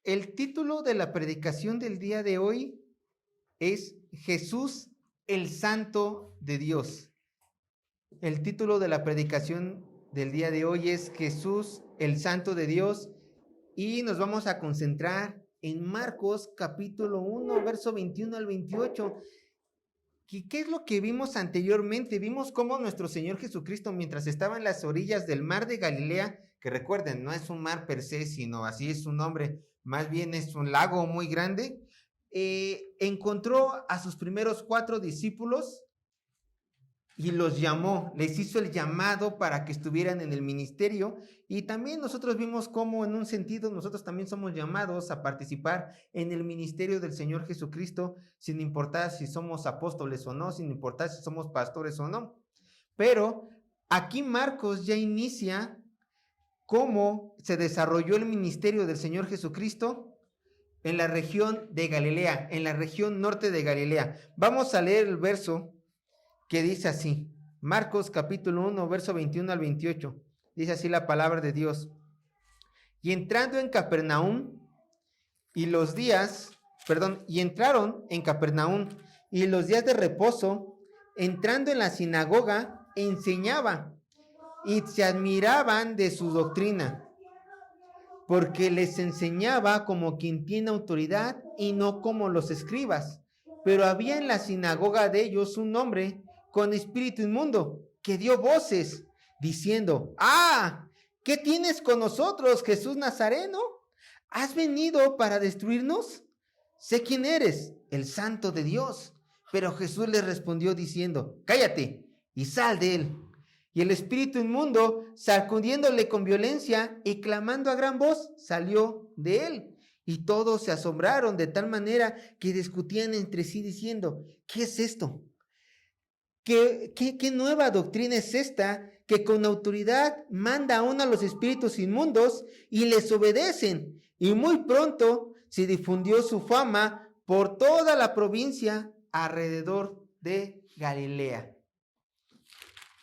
El título de la predicación del día de hoy es Jesús, el Santo de Dios. El título de la predicación del día de hoy es Jesús, el Santo de Dios, y nos vamos a concentrar en Marcos capítulo 1, verso 21 al 28. ¿Qué es lo que vimos anteriormente? Vimos cómo nuestro Señor Jesucristo, mientras estaba en las orillas del mar de Galilea, que recuerden, no es un mar per se, sino así es su nombre, más bien es un lago muy grande, encontró a sus primeros 4 discípulos y los llamó, les hizo el llamado para que estuvieran en el ministerio. Y también nosotros vimos cómo en un sentido nosotros también somos llamados a participar en el ministerio del Señor Jesucristo, sin importar si somos apóstoles o no, sin importar si somos pastores o no. Pero aquí Marcos ya inicia cómo se desarrolló el ministerio del Señor Jesucristo en la región de Galilea, en la región norte de Galilea. Vamos a leer el verso que dice así, Marcos capítulo 1, verso 21 al 28. Dice así la palabra de Dios. Y entrando en Capernaum, entraron en Capernaum, y los días de reposo, entrando en la sinagoga, enseñaba, y se admiraban de su doctrina, porque les enseñaba como quien tiene autoridad y no como los escribas. Pero había en la sinagoga de ellos un hombre con espíritu inmundo, que dio voces, diciendo, ¿qué tienes con nosotros, Jesús Nazareno? ¿Has venido para destruirnos? Sé quién eres, el Santo de Dios. Pero Jesús le respondió diciendo, cállate y sal de él. Y el espíritu inmundo, sacudiéndole con violencia y clamando a gran voz, salió de él. Y todos se asombraron de tal manera que discutían entre sí diciendo, ¿qué es esto? ¿Qué nueva doctrina es esta que con autoridad manda aún a los espíritus inmundos y les obedecen? Y muy pronto se difundió su fama por toda la provincia alrededor de Galilea.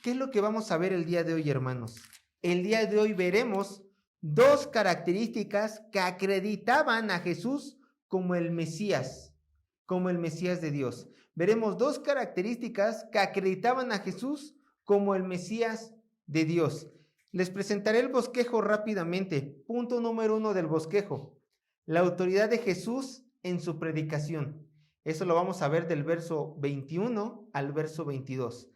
¿Qué es lo que vamos a ver el día de hoy, hermanos? El día de hoy veremos 2 características que acreditaban a Jesús como el Mesías de Dios. Veremos 2 características que acreditaban a Jesús como el Mesías de Dios. Les presentaré el bosquejo rápidamente. Punto número 1 del bosquejo. La autoridad de Jesús en su predicación. Eso lo vamos a ver del verso 21 al verso 22.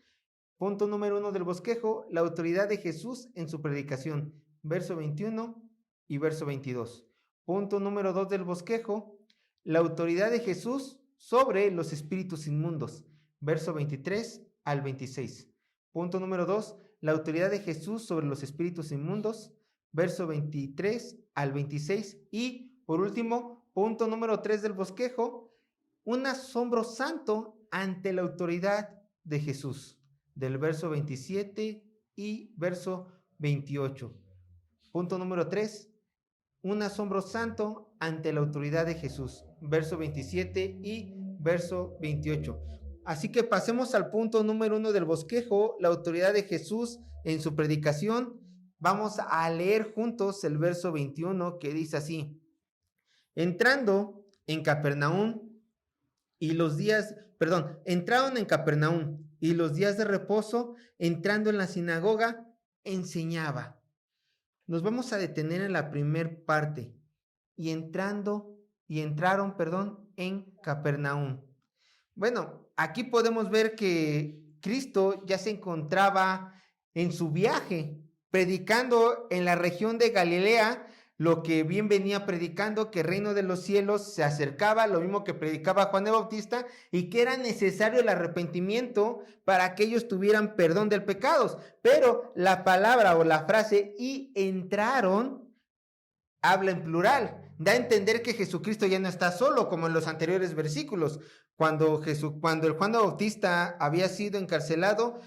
Punto número 1 del bosquejo, la autoridad de Jesús en su predicación, verso 21 y verso 22. Punto número 2 del bosquejo, la autoridad de Jesús sobre los espíritus inmundos, verso 23 al 26. Punto número 2, la autoridad de Jesús sobre los espíritus inmundos, verso 23 al 26. Y por último, punto número 3 del bosquejo, un asombro santo ante la autoridad de Jesús, del verso 27 y verso 28. Punto número 3, un asombro santo ante la autoridad de Jesús, verso 27 y verso 28. Así que pasemos al punto número 1 del bosquejo, la autoridad de Jesús en su predicación. Vamos a leer juntos el verso 21 que dice así, entraron en Capernaum y los días de reposo, entrando en la sinagoga, enseñaba. Nos vamos a detener en la primer parte. Y entraron en Capernaum. Bueno, aquí podemos ver que Cristo ya se encontraba en su viaje, predicando en la región de Galilea, lo que bien venía predicando, que el reino de los cielos se acercaba, lo mismo que predicaba Juan el Bautista, y que era necesario el arrepentimiento para que ellos tuvieran perdón de pecados. Pero la palabra o la frase "y entraron" habla en plural. Da a entender que Jesucristo ya no está solo, como en los anteriores versículos. Cuando el Juan el Bautista había sido encarcelado,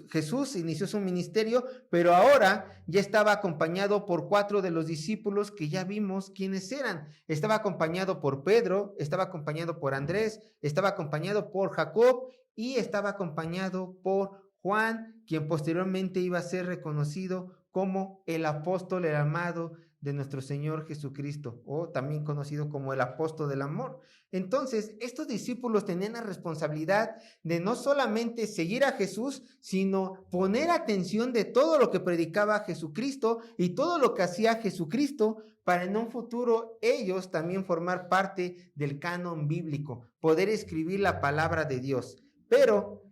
Jesús inició su ministerio, pero ahora ya estaba acompañado por 4 de los discípulos que ya vimos quiénes eran. Estaba acompañado por Pedro, estaba acompañado por Andrés, estaba acompañado por Jacob y estaba acompañado por Juan, quien posteriormente iba a ser reconocido como el apóstol, el amado de nuestro Señor Jesucristo, o también conocido como el apóstol del amor. Entonces, estos discípulos tenían la responsabilidad de no solamente seguir a Jesús, sino poner atención de todo lo que predicaba Jesucristo y todo lo que hacía Jesucristo, para en un futuro ellos también formar parte del canon bíblico, poder escribir la palabra de Dios. Pero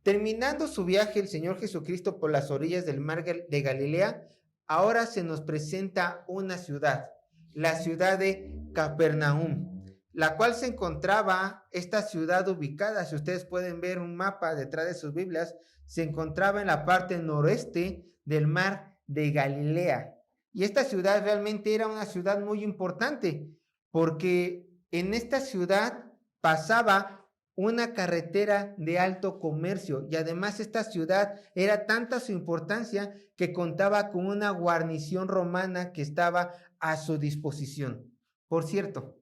terminando su viaje el Señor Jesucristo por las orillas del mar de Galilea, ahora se nos presenta una ciudad, la ciudad de Capernaum, la cual se encontraba, esta ciudad ubicada, si ustedes pueden ver un mapa detrás de sus Biblias, se encontraba en la parte noreste del mar de Galilea. Y esta ciudad realmente era una ciudad muy importante, porque en esta ciudad pasaba una carretera de alto comercio, y además esta ciudad era tanta su importancia que contaba con una guarnición romana que estaba a su disposición. Por cierto,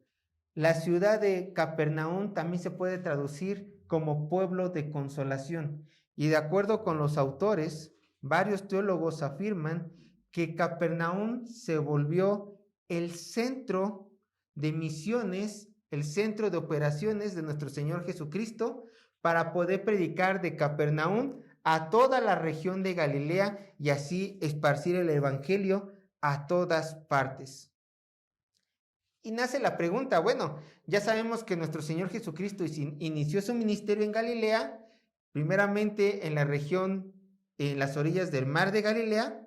la ciudad de Capernaum también se puede traducir como pueblo de consolación, y de acuerdo con los autores, varios teólogos afirman que Capernaum se volvió el centro de misiones, el centro de operaciones de nuestro Señor Jesucristo, para poder predicar de Capernaum a toda la región de Galilea y así esparcir el evangelio a todas partes. Y nace la pregunta, bueno, ya sabemos que nuestro Señor Jesucristo inició su ministerio en Galilea, primeramente en la región, en las orillas del mar de Galilea.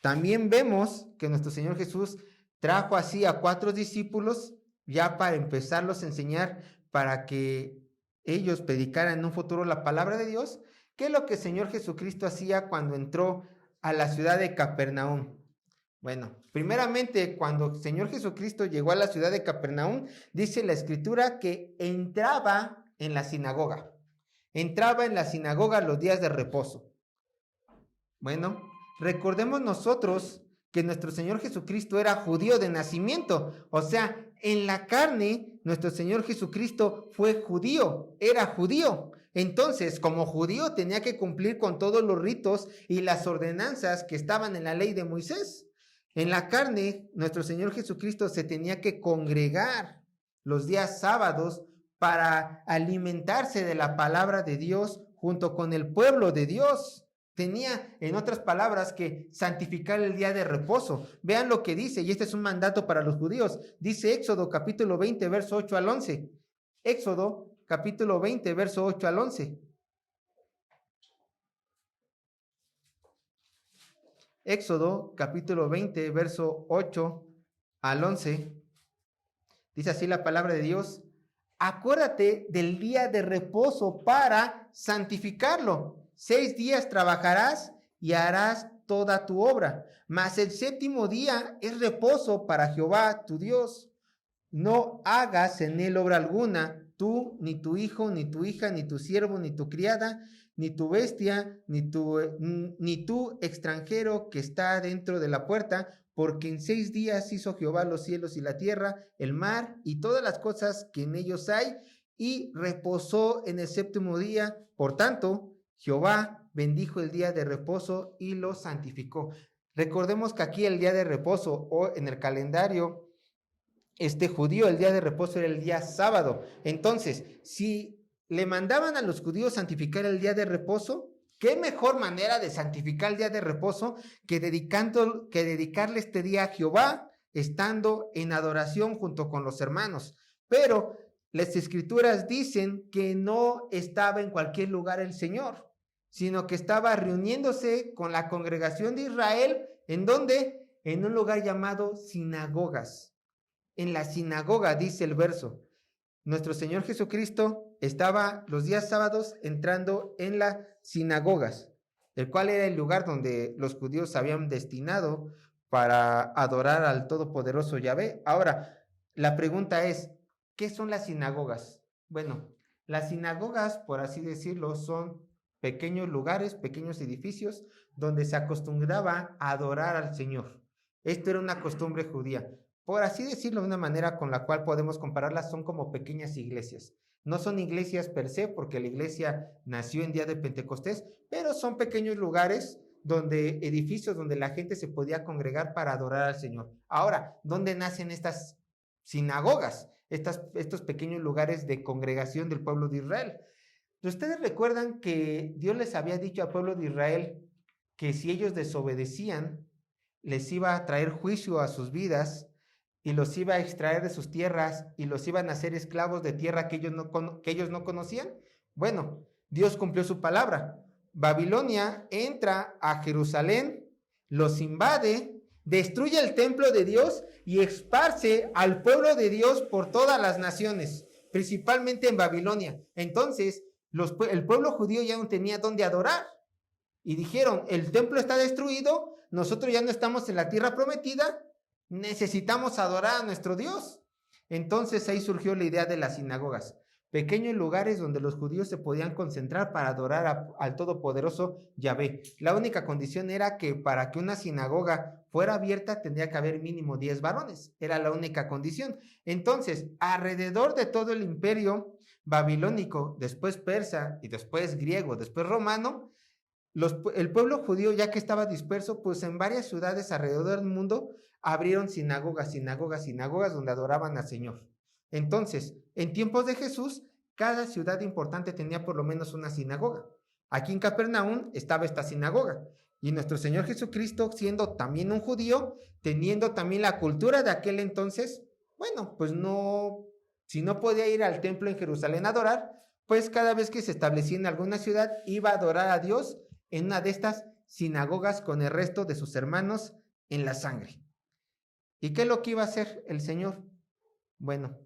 También vemos que nuestro Señor Jesús trajo así a 4 discípulos, ya para empezarlos a enseñar, para que ellos predicaran en un futuro la palabra de Dios. ¿Qué es lo que el Señor Jesucristo hacía cuando entró a la ciudad de Capernaum? Bueno, primeramente, cuando el Señor Jesucristo llegó a la ciudad de Capernaum, dice la Escritura que entraba en la sinagoga. Entraba en la sinagoga los días de reposo. Bueno, recordemos nosotros que nuestro Señor Jesucristo era judío de nacimiento, o sea, en la carne, nuestro Señor Jesucristo fue judío, era judío. Entonces, como judío, tenía que cumplir con todos los ritos y las ordenanzas que estaban en la ley de Moisés. En la carne, nuestro Señor Jesucristo se tenía que congregar los días sábados para alimentarse de la palabra de Dios junto con el pueblo de Dios. Tenía, en otras palabras, que santificar el día de reposo. Vean lo que dice, y este es un mandato para los judíos. Dice Éxodo capítulo 20, verso 8 al 11. Éxodo capítulo 20, verso 8 al 11. Éxodo capítulo 20, verso 8 al 11. Dice así la palabra de Dios: acuérdate del día de reposo para santificarlo. 6 días trabajarás y harás toda tu obra, mas el 7º día es reposo para Jehová tu Dios. No hagas en él obra alguna, tú, ni tu hijo, ni tu hija, ni tu siervo, ni tu criada, ni tu bestia, ni tu extranjero que está dentro de la puerta, porque en 6 días hizo Jehová los cielos y la tierra, el mar y todas las cosas que en ellos hay, y reposó en el 7º día. Por tanto, Jehová bendijo el día de reposo y lo santificó. Recordemos que aquí el día de reposo, o en el calendario judío, el día de reposo era el día sábado. Entonces, si le mandaban a los judíos santificar el día de reposo, ¿qué mejor manera de santificar el día de reposo que dedicarle este día a Jehová, estando en adoración junto con los hermanos? Pero las escrituras dicen que no estaba en cualquier lugar el Señor, sino que estaba reuniéndose con la congregación de Israel. ¿En dónde? En un lugar llamado sinagogas. En la sinagoga, dice el verso. Nuestro Señor Jesucristo estaba los días sábados entrando en las sinagogas, el cual era el lugar donde los judíos habían destinado para adorar al todopoderoso Yahvé. Ahora, la pregunta es, ¿qué son las sinagogas? Bueno, Las sinagogas, por así decirlo, son pequeños lugares, pequeños edificios donde se acostumbraba a adorar al Señor. Esto era una costumbre judía. Por así decirlo de una manera con la cual podemos compararlas, son como pequeñas iglesias. No son iglesias per se, porque la iglesia nació en día de Pentecostés, pero son pequeños lugares edificios donde la gente se podía congregar para adorar al Señor. Ahora, ¿dónde nacen estas sinagogas? Estos pequeños lugares de congregación del pueblo de Israel. Ustedes recuerdan que Dios les había dicho al pueblo de Israel que si ellos desobedecían, les iba a traer juicio a sus vidas y los iba a extraer de sus tierras y los iban a hacer esclavos de tierra que ellos no conocían. Bueno, Dios cumplió su palabra. Babilonia entra a Jerusalén, los invade, destruye el templo de Dios y esparce al pueblo de Dios por todas las naciones, principalmente en Babilonia. Entonces, el pueblo judío ya no tenía dónde adorar. Y dijeron, el templo está destruido, nosotros ya no estamos en la tierra prometida, necesitamos adorar a nuestro Dios. Entonces ahí surgió la idea de las sinagogas, pequeños lugares donde los judíos se podían concentrar para adorar al todopoderoso Yahvé. La única condición era que para que una sinagoga fuera abierta tendría que haber mínimo 10 varones. Era la única condición. Entonces, alrededor de todo el imperio babilónico, después persa y después griego, después romano, el pueblo judío, ya que estaba disperso, pues en varias ciudades alrededor del mundo abrieron sinagogas donde adoraban al Señor. Entonces, en tiempos de Jesús, cada ciudad importante tenía por lo menos una sinagoga. Aquí en Capernaum estaba esta sinagoga. Y nuestro Señor Jesucristo, siendo también un judío, teniendo también la cultura de aquel entonces, bueno, pues si no podía ir al templo en Jerusalén a adorar, pues cada vez que se establecía en alguna ciudad, iba a adorar a Dios en una de estas sinagogas con el resto de sus hermanos en la sangre. ¿Y qué es lo que iba a hacer el Señor? Bueno,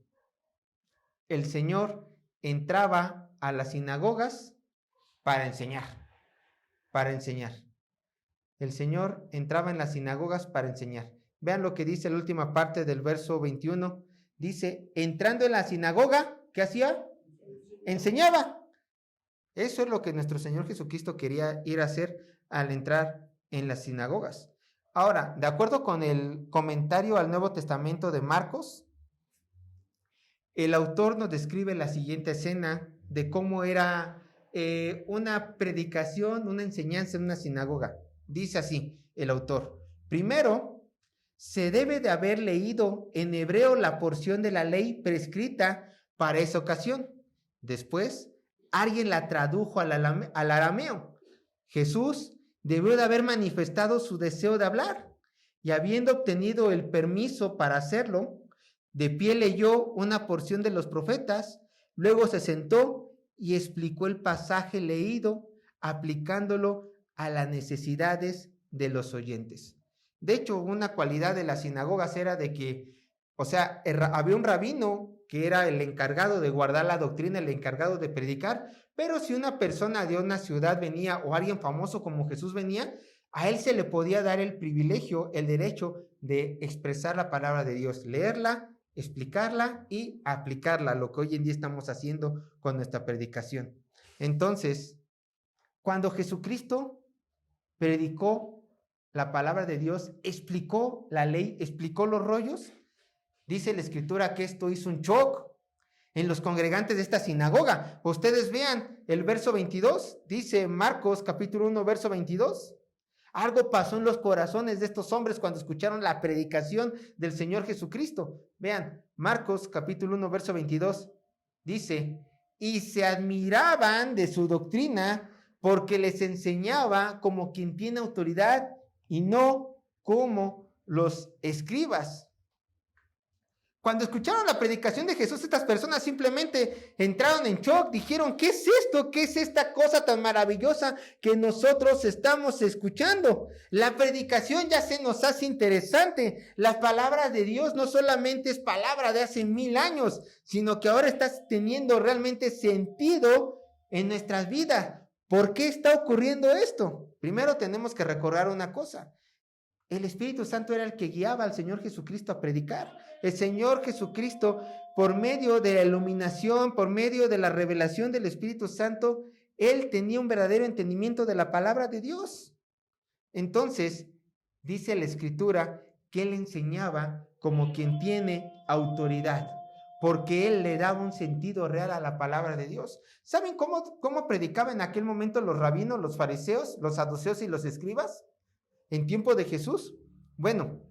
el Señor entraba a las sinagogas para enseñar. El Señor entraba en las sinagogas para enseñar. Vean lo que dice la última parte del verso 21. Dice, entrando en la sinagoga, ¿qué hacía? Enseñaba. Eso es lo que nuestro Señor Jesucristo quería ir a hacer al entrar en las sinagogas. Ahora, de acuerdo con el comentario al Nuevo Testamento de Marcos, el autor nos describe la siguiente escena de cómo era una predicación, una enseñanza en una sinagoga. Dice así el autor: primero, se debe de haber leído en hebreo la porción de la ley prescrita para esa ocasión. Después, alguien la tradujo al arameo. Jesús debió de haber manifestado su deseo de hablar, y habiendo obtenido el permiso para hacerlo, de pie leyó una porción de los profetas, luego se sentó y explicó el pasaje leído, aplicándolo a las necesidades de los oyentes. De hecho, una cualidad de las sinagogas era de que, había un rabino que era el encargado de guardar la doctrina, el encargado de predicar, pero si una persona de una ciudad venía o alguien famoso como Jesús venía, a él se le podía dar el privilegio, el derecho de expresar la palabra de Dios, leerla, explicarla y aplicarla, lo que hoy en día estamos haciendo con nuestra predicación. Entonces, cuando Jesucristo predicó la palabra de Dios, explicó la ley, explicó los rollos, dice la Escritura que esto hizo un shock en los congregantes de esta sinagoga. Ustedes vean el verso 22, dice Marcos capítulo 1, verso 22. Algo pasó en los corazones de estos hombres cuando escucharon la predicación del Señor Jesucristo. Vean, Marcos capítulo 1, verso 22, dice, y se admiraban de su doctrina porque les enseñaba como quien tiene autoridad y no como los escribas. Cuando escucharon la predicación de Jesús, estas personas simplemente entraron en shock, dijeron, ¿qué es esto? ¿Qué es esta cosa tan maravillosa que nosotros estamos escuchando? La predicación ya se nos hace interesante. Las palabras de Dios no solamente es palabra de hace 1000 años, sino que ahora está teniendo realmente sentido en nuestras vidas. ¿Por qué está ocurriendo esto? Primero tenemos que recordar una cosa. El Espíritu Santo era el que guiaba al Señor Jesucristo a predicar. El Señor Jesucristo, por medio de la iluminación, por medio de la revelación del Espíritu Santo, Él tenía un verdadero entendimiento de la palabra de Dios. Entonces, dice la Escritura que Él enseñaba como quien tiene autoridad, porque Él le daba un sentido real a la palabra de Dios. ¿Saben cómo predicaban en aquel momento los rabinos, los fariseos, los saduceos y los escribas en tiempo de Jesús? Bueno,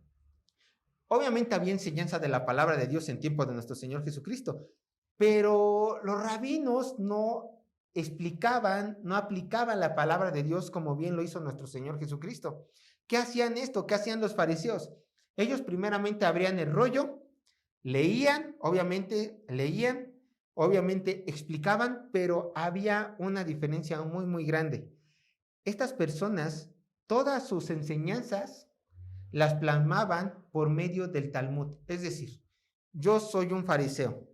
obviamente había enseñanza de la palabra de Dios en tiempo de nuestro Señor Jesucristo, pero los rabinos no explicaban, no aplicaban la palabra de Dios como bien lo hizo nuestro Señor Jesucristo. ¿Qué hacían esto? ¿Qué hacían los fariseos? Ellos primeramente abrían el rollo, leían, obviamente explicaban, pero había una diferencia muy, muy grande. Estas personas, todas sus enseñanzas las plasmaban por medio del Talmud. Es decir, yo soy un fariseo,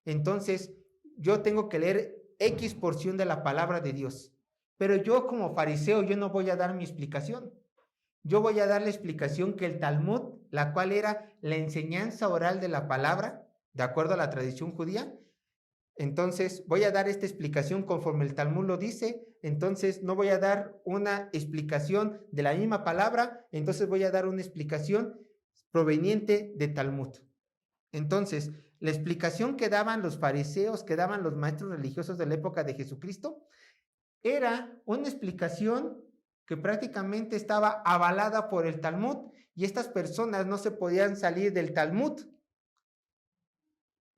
entonces yo tengo que leer X porción de la palabra de Dios, pero yo como fariseo, yo no voy a dar mi explicación. Yo voy a dar la explicación que el Talmud, la cual era la enseñanza oral de la palabra, de acuerdo a la tradición judía. Entonces, voy a dar esta explicación conforme el Talmud lo dice. Entonces, no voy a dar una explicación de la misma palabra. Entonces, voy a dar una explicación proveniente de Talmud. Entonces, la explicación que daban los fariseos, que daban los maestros religiosos de la época de Jesucristo, era una explicación que prácticamente estaba avalada por el Talmud, y estas personas no se podían salir del Talmud.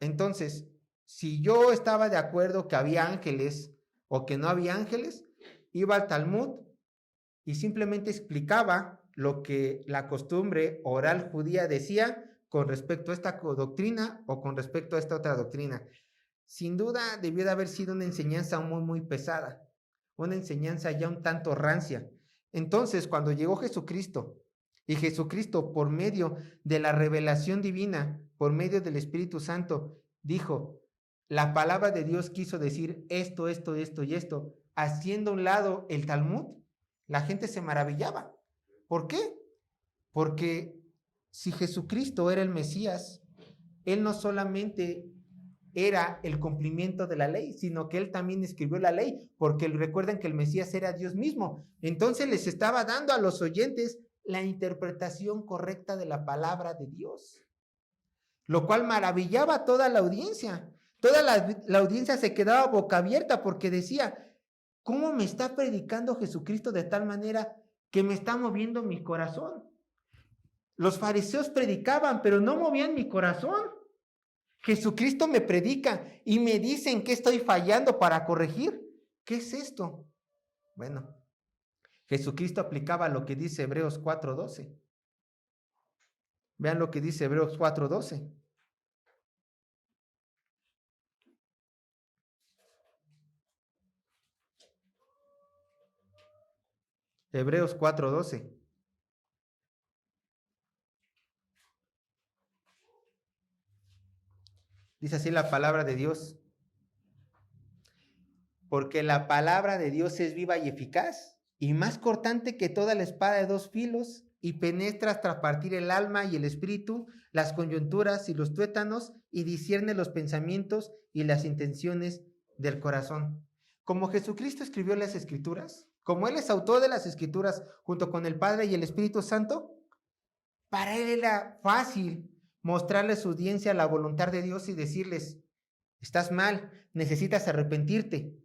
Entonces, si yo estaba de acuerdo que había ángeles o que no había ángeles, iba al Talmud y simplemente explicaba lo que la costumbre oral judía decía con respecto a esta doctrina o con respecto a esta otra doctrina. Sin duda debió de haber sido una enseñanza muy, muy pesada, una enseñanza ya un tanto rancia. Entonces, cuando llegó Jesucristo, y Jesucristo por medio de la revelación divina, por medio del Espíritu Santo, dijo, la palabra de Dios quiso decir esto, esto, esto y esto, haciendo a un lado el Talmud, la gente se maravillaba. ¿Por qué? Porque si Jesucristo era el Mesías, Él no solamente era el cumplimiento de la ley, sino que Él también escribió la ley, porque recuerden que el Mesías era Dios mismo. Entonces les estaba dando a los oyentes la interpretación correcta de la palabra de Dios, lo cual maravillaba a toda la audiencia. Toda la audiencia se quedaba boca abierta porque decía, ¿cómo me está predicando Jesucristo de tal manera que me está moviendo mi corazón? Los fariseos predicaban, pero no movían mi corazón. Jesucristo me predica y me dicen que estoy fallando para corregir. ¿Qué es esto? Bueno, Jesucristo aplicaba lo que dice Hebreos 4:12. Vean lo que dice Hebreos 4:12. Hebreos 4:12. Dice así la palabra de Dios. Porque la palabra de Dios es viva y eficaz, y más cortante que toda la espada de dos filos, y penetra hasta partir el alma y el espíritu, las coyunturas y los tuétanos, y discierne los pensamientos y las intenciones del corazón. Como Jesucristo escribió las Escrituras, como Él es autor de las Escrituras junto con el Padre y el Espíritu Santo, para Él era fácil mostrarle a su audiencia la voluntad de Dios y decirles, estás mal, necesitas arrepentirte,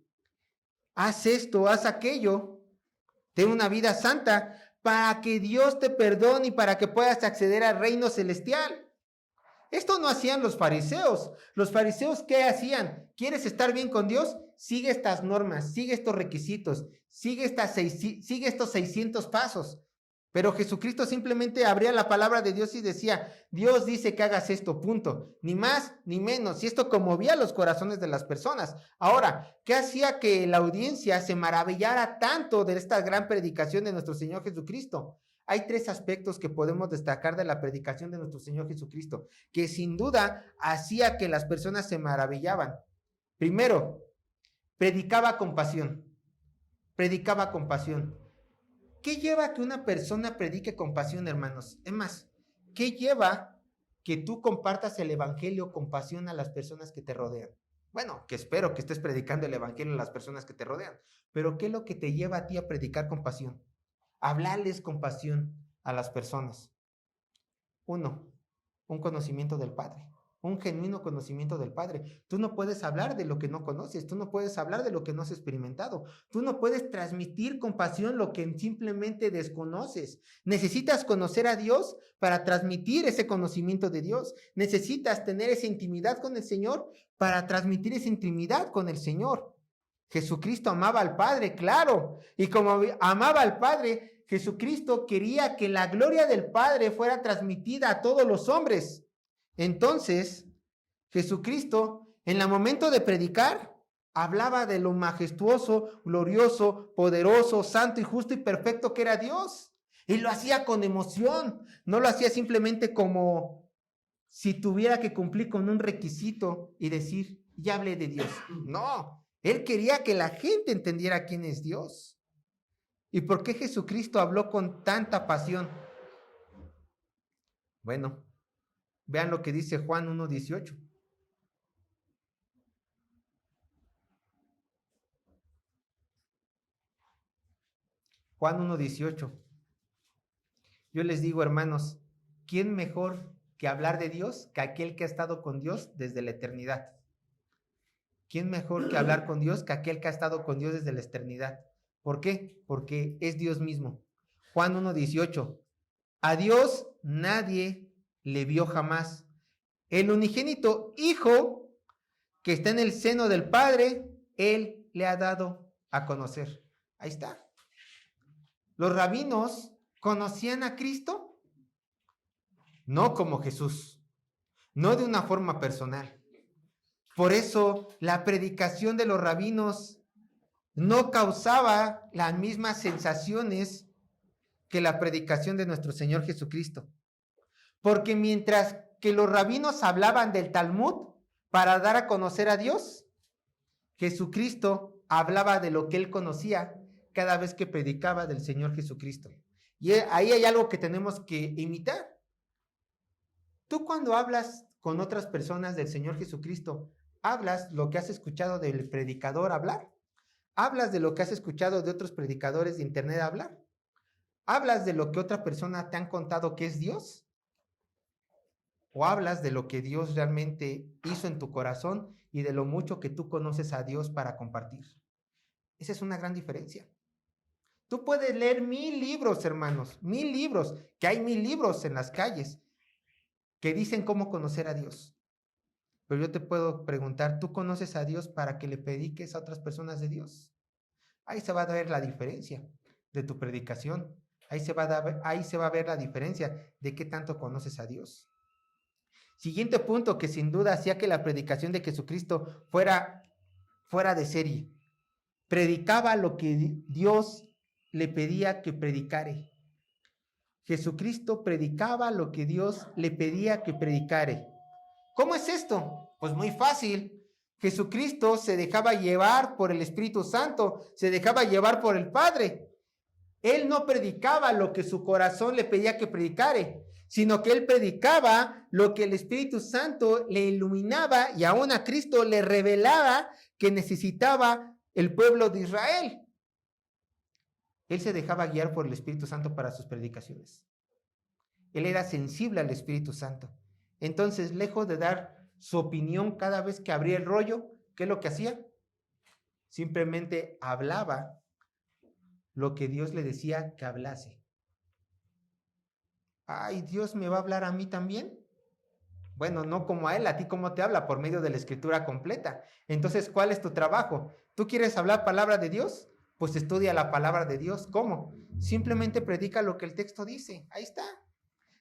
haz esto, haz aquello, ten una vida santa para que Dios te perdone y para que puedas acceder al reino celestial. Esto no hacían los fariseos. Los fariseos, ¿qué hacían? ¿Quieres estar bien con Dios? Sigue estas normas, sigue estos requisitos, sigue estos 600 pasos. Pero Jesucristo simplemente abría la palabra de Dios y decía, Dios dice que hagas esto, punto. Ni más ni menos. Y esto conmovía los corazones de las personas. Ahora, ¿qué hacía que la audiencia se maravillara tanto de esta gran predicación de nuestro Señor Jesucristo? Hay 3 aspectos que podemos destacar de la predicación de nuestro Señor Jesucristo, que sin duda hacía que las personas se maravillaban. Primero, predicaba con pasión. Predicaba con pasión. ¿Qué lleva que una persona predique con pasión, hermanos? Es más, ¿qué lleva que tú compartas el evangelio con pasión a las personas que te rodean? Bueno, que espero que estés predicando el evangelio a las personas que te rodean, pero ¿qué es lo que te lleva a ti a predicar con pasión? Hablarles con pasión a las personas. Uno, un conocimiento del Padre, un genuino conocimiento del Padre. Tú no puedes hablar de lo que no conoces, tú no puedes hablar de lo que no has experimentado, tú no puedes transmitir con pasión lo que simplemente desconoces. Necesitas conocer a Dios para transmitir ese conocimiento de Dios. Necesitas tener esa intimidad con el Señor para transmitir esa intimidad con el Señor. Jesucristo amaba al Padre, claro, y como amaba al Padre, Jesucristo quería que la gloria del Padre fuera transmitida a todos los hombres. Entonces, Jesucristo, en el momento de predicar, hablaba de lo majestuoso, glorioso, poderoso, santo y justo y perfecto que era Dios. Y lo hacía con emoción, no lo hacía simplemente como si tuviera que cumplir con un requisito y decir, ya hablé de Dios. No, él quería que la gente entendiera quién es Dios. ¿Y por qué Jesucristo habló con tanta pasión? Bueno, vean lo que dice Juan 1:18. Juan 1:18. Yo les digo, hermanos, ¿quién mejor que hablar de Dios que aquel que ha estado con Dios desde la eternidad? ¿Quién mejor que hablar con Dios que aquel que ha estado con Dios desde la eternidad? ¿Por qué? Porque es Dios mismo. Juan 1:18. A Dios nadie le vio jamás. El unigénito Hijo que está en el seno del Padre, Él le ha dado a conocer. Ahí está. Los rabinos conocían a Cristo, no como Jesús, no de una forma personal. Por eso la predicación de los rabinos no causaba las mismas sensaciones que la predicación de nuestro Señor Jesucristo. Porque mientras que los rabinos hablaban del Talmud para dar a conocer a Dios, Jesucristo hablaba de lo que él conocía cada vez que predicaba del Señor Jesucristo. Y ahí hay algo que tenemos que imitar. Tú cuando hablas con otras personas del Señor Jesucristo, ¿hablas lo que has escuchado del predicador hablar? ¿Hablas de lo que has escuchado de otros predicadores de internet hablar? ¿Hablas de lo que otra persona te han contado que es Dios? ¿O hablas de lo que Dios realmente hizo en tu corazón y de lo mucho que tú conoces a Dios para compartir? Esa es una gran diferencia. Tú puedes leer 1000 libros, hermanos, 1000 libros, que hay 1000 libros en las calles que dicen cómo conocer a Dios. Pero yo te puedo preguntar, ¿tú conoces a Dios para que le prediques a otras personas de Dios? Ahí se va a ver la diferencia de tu predicación. Ahí se va a ver la diferencia de qué tanto conoces a Dios. Siguiente punto que sin duda hacía que la predicación de Jesucristo fuera de serie. Predicaba lo que Dios le pedía que predicare. Jesucristo predicaba lo que Dios le pedía que predicare. ¿Cómo es esto? Pues muy fácil. Jesucristo se dejaba llevar por el Espíritu Santo, se dejaba llevar por el Padre. Él no predicaba lo que su corazón le pedía que predicare, sino que él predicaba lo que el Espíritu Santo le iluminaba y aún a Cristo le revelaba que necesitaba el pueblo de Israel. Él se dejaba guiar por el Espíritu Santo para sus predicaciones. Él era sensible al Espíritu Santo. Entonces, lejos de dar su opinión cada vez que abría el rollo, ¿qué es lo que hacía? Simplemente hablaba lo que Dios le decía que hablase. Ay, ¿Dios me va a hablar a mí también? Bueno, no como a él, a ti cómo te habla, por medio de la escritura completa. Entonces, ¿cuál es tu trabajo? ¿Tú quieres hablar palabra de Dios? Pues estudia la palabra de Dios. ¿Cómo? Simplemente predica lo que el texto dice. Ahí está.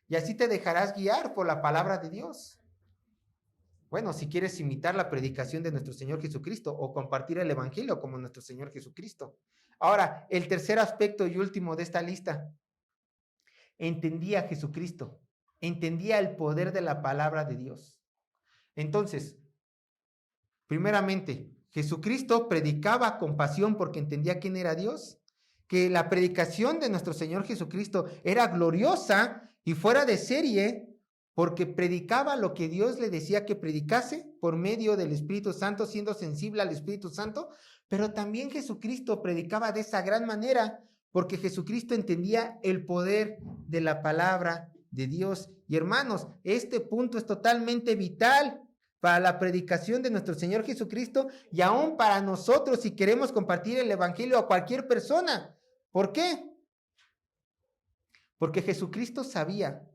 Y así te dejarás guiar por la palabra de Dios. Bueno, si quieres imitar la predicación de nuestro Señor Jesucristo o compartir el evangelio como nuestro Señor Jesucristo. Ahora, el tercer aspecto y último de esta lista. Entendía a Jesucristo. Entendía el poder de la palabra de Dios. Entonces, primeramente, Jesucristo predicaba con pasión porque entendía quién era Dios. que la predicación de nuestro Señor Jesucristo era gloriosa y fuera de serie, porque predicaba lo que Dios le decía que predicase por medio del Espíritu Santo, siendo sensible al Espíritu Santo, pero también Jesucristo predicaba de esa gran manera, porque Jesucristo entendía el poder de la palabra de Dios. Y hermanos, este punto es totalmente vital para la predicación de nuestro Señor Jesucristo y aún para nosotros si queremos compartir el evangelio a cualquier persona. ¿Por qué? Porque Jesucristo sabía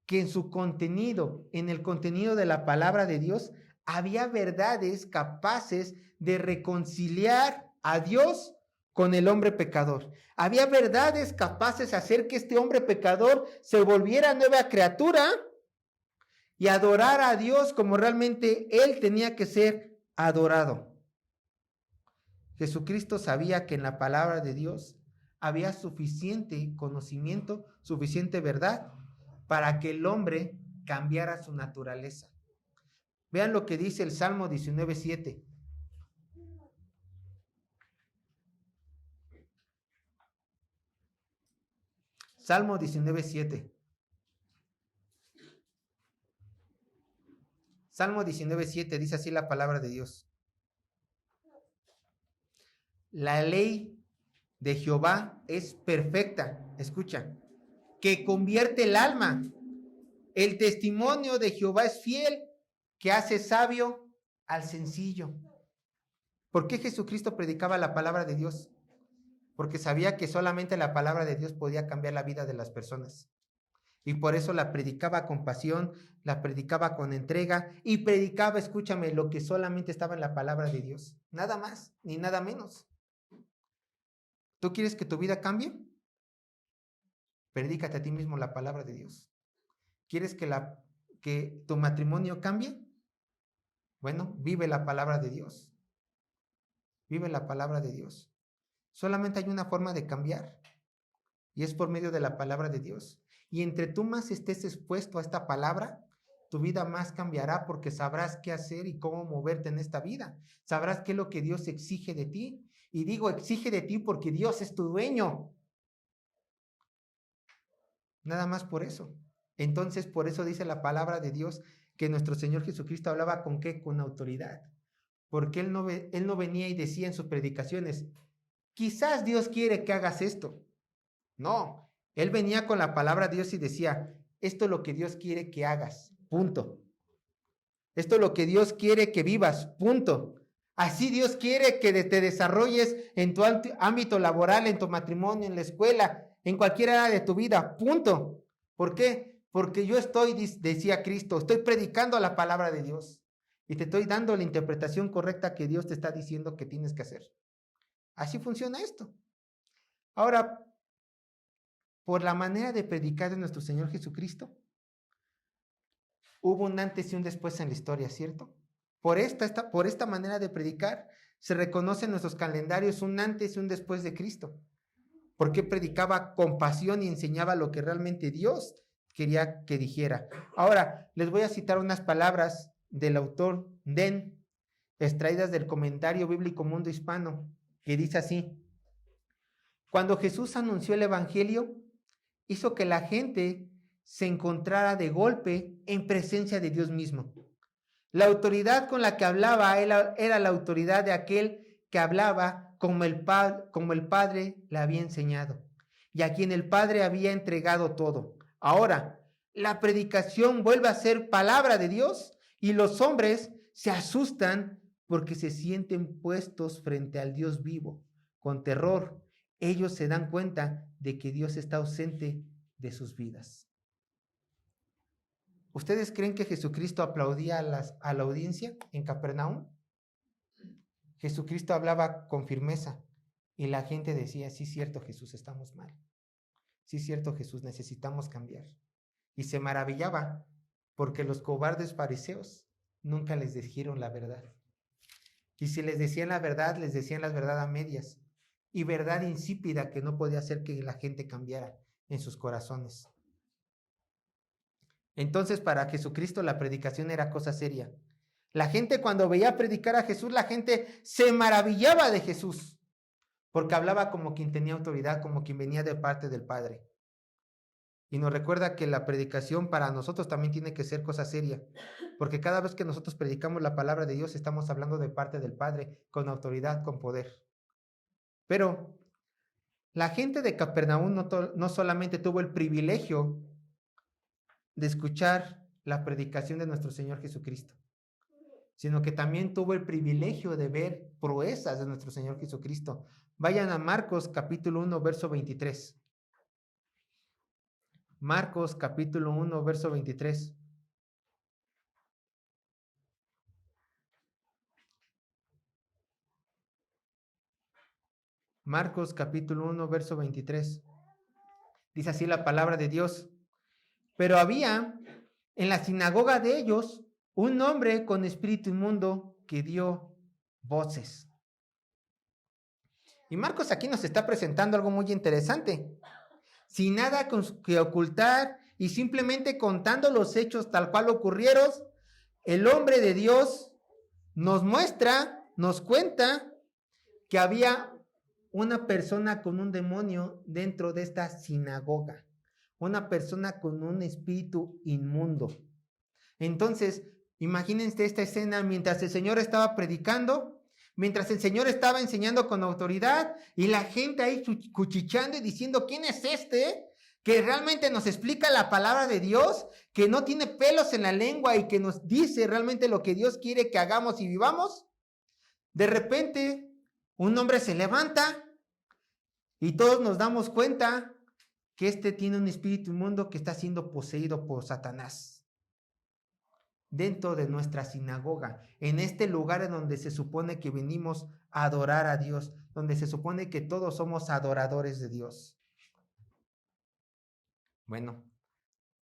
que en su contenido, en el contenido de la palabra de Dios, había verdades capaces de reconciliar a Dios con el hombre pecador. Había verdades capaces de hacer que este hombre pecador se volviera nueva criatura y adorar a Dios como realmente Él tenía que ser adorado. Jesucristo sabía que en la palabra de Dios había suficiente conocimiento, suficiente verdad para que el hombre cambiara su naturaleza. Vean lo que dice el Salmo 19:7. Salmo 19:7. Salmo 19:7 dice así la palabra de Dios. La ley de Jehová es perfecta, escucha, que convierte el alma. El testimonio de Jehová es fiel, que hace sabio al sencillo. ¿Por qué Jesucristo predicaba la palabra de Dios? Porque sabía que solamente la palabra de Dios podía cambiar la vida de las personas. Y por eso la predicaba con pasión, la predicaba con entrega y predicaba, escúchame, lo que solamente estaba en la palabra de Dios. Nada más, ni nada menos. ¿Tú quieres que tu vida cambie? Predícate a ti mismo la palabra de Dios. ¿Quieres que tu matrimonio cambie? Bueno, vive la palabra de Dios. Vive la palabra de Dios. Solamente hay una forma de cambiar y es por medio de la palabra de Dios. Y entre tú más estés expuesto a esta palabra, tu vida más cambiará porque sabrás qué hacer y cómo moverte en esta vida. Sabrás qué es lo que Dios exige de ti. Y digo exige de ti porque Dios es tu dueño. Nada más por eso. Entonces, por eso dice la palabra de Dios que nuestro Señor Jesucristo hablaba ¿con qué? Con autoridad. Porque Él no venía y decía en sus predicaciones, quizás Dios quiere que hagas esto. No, Él venía con la palabra de Dios y decía, esto es lo que Dios quiere que hagas, punto. Esto es lo que Dios quiere que vivas, punto. Así Dios quiere que te desarrolles en tu ámbito laboral, en tu matrimonio, en la escuela, en cualquier área de tu vida, punto. ¿Por qué? Porque yo decía Cristo, estoy predicando la palabra de Dios y te estoy dando la interpretación correcta que Dios te está diciendo que tienes que hacer. Así funciona esto. Ahora, por la manera de predicar de nuestro Señor Jesucristo, hubo un antes y un después en la historia, ¿cierto? Por esta manera de predicar, se reconoce en nuestros calendarios un antes y un después de Cristo, porque predicaba con pasión y enseñaba lo que realmente Dios quería que dijera. Ahora, les voy a citar unas palabras del autor Den, extraídas del Comentario Bíblico Mundo Hispano, que dice así: cuando Jesús anunció el Evangelio, hizo que la gente se encontrara de golpe en presencia de Dios mismo. La autoridad con la que hablaba era la autoridad de aquel que hablaba como el Padre le había enseñado y a quien el Padre había entregado todo. Ahora, la predicación vuelve a ser palabra de Dios y los hombres se asustan porque se sienten puestos frente al Dios vivo. Con terror, ellos se dan cuenta de que Dios está ausente de sus vidas. ¿Ustedes creen que Jesucristo aplaudía a la audiencia en Capernaum? Jesucristo hablaba con firmeza y la gente decía, sí, cierto, Jesús, estamos mal. Sí, cierto, Jesús, necesitamos cambiar. Y se maravillaba porque los cobardes fariseos nunca les dijeron la verdad. Y si les decían la verdad, les decían la verdad a medias y verdad insípida que no podía hacer que la gente cambiara en sus corazones. Entonces, para Jesucristo la predicación era cosa seria. La gente cuando veía predicar a Jesús, la gente se maravillaba de Jesús, porque hablaba como quien tenía autoridad, como quien venía de parte del Padre. Y nos recuerda que la predicación para nosotros también tiene que ser cosa seria, porque cada vez que nosotros predicamos la palabra de Dios estamos hablando de parte del Padre, con autoridad, con poder. Pero la gente de Capernaum no solamente tuvo el privilegio de escuchar la predicación de nuestro Señor Jesucristo, sino que también tuvo el privilegio de ver proezas de nuestro Señor Jesucristo. Vayan a Marcos capítulo 1, verso 23. Marcos capítulo 1, verso 23. Marcos capítulo 1, verso 23. Dice así la palabra de Dios. Pero había en la sinagoga de ellos un hombre con espíritu inmundo que dio voces. Y Marcos aquí nos está presentando algo muy interesante. Sin nada que ocultar y simplemente contando los hechos tal cual ocurrieron, el hombre de Dios nos muestra, nos cuenta que había una persona con un demonio dentro de esta sinagoga, una persona con un espíritu inmundo. Entonces, imagínense esta escena mientras el Señor estaba predicando, mientras el Señor estaba enseñando con autoridad y la gente ahí cuchicheando y diciendo, ¿quién es este? Que realmente nos explica la palabra de Dios, que no tiene pelos en la lengua y que nos dice realmente lo que Dios quiere que hagamos y vivamos. De repente, un hombre se levanta y todos nos damos cuenta que este tiene un espíritu inmundo que está siendo poseído por Satanás. Dentro de nuestra sinagoga, en este lugar en donde se supone que venimos a adorar a Dios, donde se supone que todos somos adoradores de Dios. Bueno,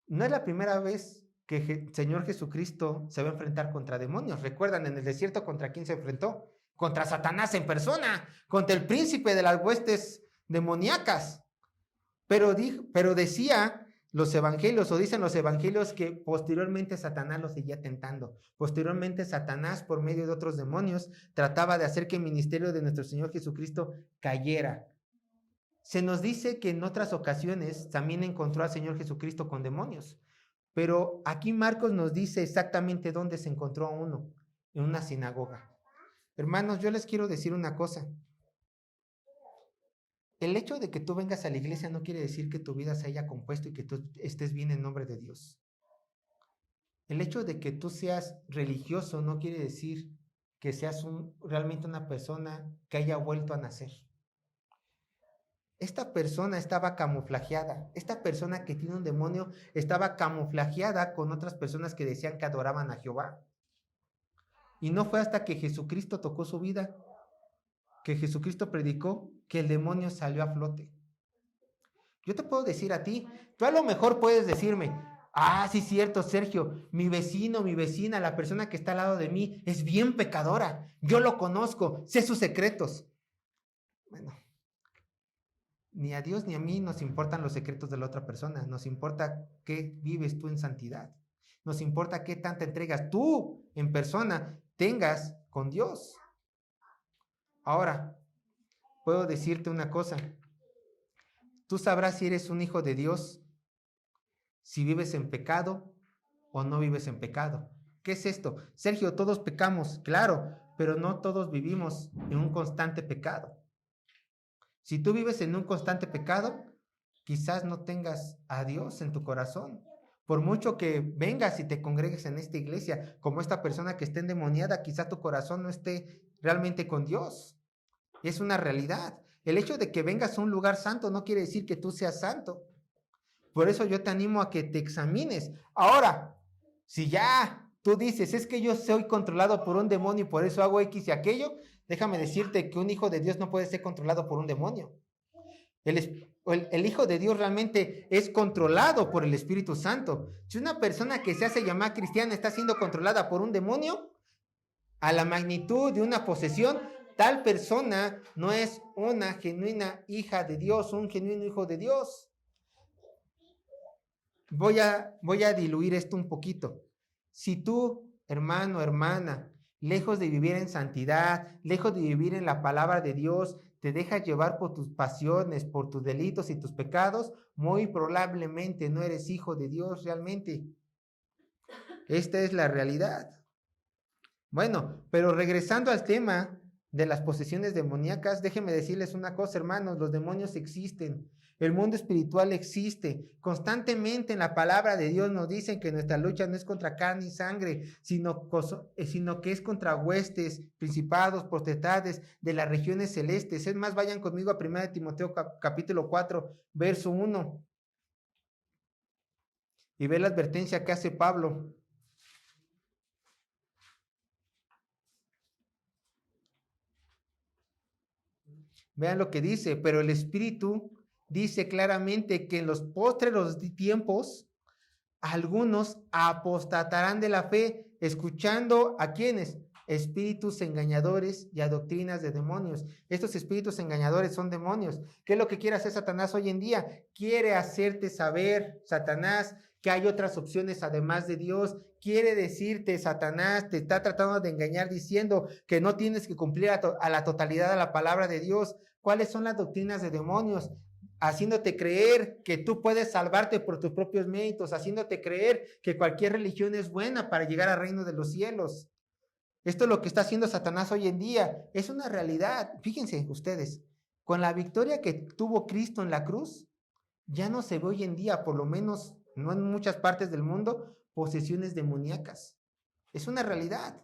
no es la primera vez que el Señor Jesucristo se va a enfrentar contra demonios. ¿Recuerdan en el desierto contra quién se enfrentó? Contra Satanás en persona, contra el príncipe de las huestes demoníacas. Pero decía los evangelios, o dicen los evangelios, que posteriormente Satanás lo seguía tentando. Posteriormente Satanás, por medio de otros demonios, trataba de hacer que el ministerio de nuestro Señor Jesucristo cayera. Se nos dice que en otras ocasiones también encontró al Señor Jesucristo con demonios. Pero aquí Marcos nos dice exactamente dónde se encontró a uno, en una sinagoga. Hermanos, yo les quiero decir una cosa. El hecho de que tú vengas a la iglesia no quiere decir que tu vida se haya compuesto y que tú estés bien en nombre de Dios. El hecho de que tú seas religioso no quiere decir que seas realmente una persona que haya vuelto a nacer. Esta persona estaba camuflajeada. Esta persona que tiene un demonio estaba camuflajeada con otras personas que decían que adoraban a Jehová. Y no fue hasta que Jesucristo tocó su vida, que Jesucristo predicó, que el demonio salió a flote. Yo te puedo decir a ti, tú a lo mejor puedes decirme, sí, cierto, Sergio, mi vecino, mi vecina, la persona que está al lado de mí es bien pecadora. Yo lo conozco, sé sus secretos. Bueno, ni a Dios ni a mí nos importan los secretos de la otra persona. Nos importa qué vives tú en santidad. Nos importa qué tanta entregas tú en persona tengas con Dios. Ahora, puedo decirte una cosa. Tú sabrás si eres un hijo de Dios, si vives en pecado o no vives en pecado. ¿Qué es esto? Sergio, todos pecamos, claro, pero no todos vivimos en un constante pecado. Si tú vives en un constante pecado, quizás no tengas a Dios en tu corazón. Por mucho que vengas y te congregues en esta iglesia, como esta persona que está endemoniada, quizás tu corazón no esté realmente con Dios. Es una realidad. El hecho de que vengas a un lugar santo no quiere decir que tú seas santo. Por eso yo te animo a que te examines. Ahora, si ya tú dices, es que yo soy controlado por un demonio y por eso hago X y aquello, déjame decirte que un hijo de Dios no puede ser controlado por un demonio. El Hijo de Dios realmente es controlado por el Espíritu Santo. Si una persona que se hace llamar cristiana está siendo controlada por un demonio, a la magnitud de una posesión, tal persona no es una genuina hija de Dios, un genuino hijo de Dios. Voy a diluir esto un poquito. Si tú, hermano, hermana, lejos de vivir en santidad, lejos de vivir en la palabra de Dios, te dejas llevar por tus pasiones, por tus delitos y tus pecados, muy probablemente no eres hijo de Dios realmente. Esta es la realidad. Bueno, pero regresando al tema de las posesiones demoníacas, déjenme decirles una cosa, hermanos, los demonios existen, el mundo espiritual existe. Constantemente en la palabra de Dios nos dicen que nuestra lucha no es contra carne y sangre, sino que es contra huestes, principados, potestades de las regiones celestes. Es más, vayan conmigo a 1 Timoteo capítulo 4, verso 1, y ve la advertencia que hace Pablo. Vean lo que dice, pero el Espíritu dice claramente que en los postreros tiempos algunos apostatarán de la fe, escuchando ¿a quiénes? Espíritus engañadores y a doctrinas de demonios. Estos espíritus engañadores son demonios. ¿Qué es lo que quiere hacer Satanás hoy en día? Quiere hacerte saber, Satanás, que hay otras opciones además de Dios. Quiere decirte, Satanás, te está tratando de engañar diciendo que no tienes que cumplir a la totalidad de la palabra de Dios. ¿Cuáles son las doctrinas de demonios? Haciéndote creer que tú puedes salvarte por tus propios méritos, haciéndote creer que cualquier religión es buena para llegar al reino de los cielos. Esto es lo que está haciendo Satanás hoy en día. Es una realidad. Fíjense ustedes, con la victoria que tuvo Cristo en la cruz, ya no se ve hoy en día, por lo menos no en muchas partes del mundo, posesiones demoníacas. Es una realidad.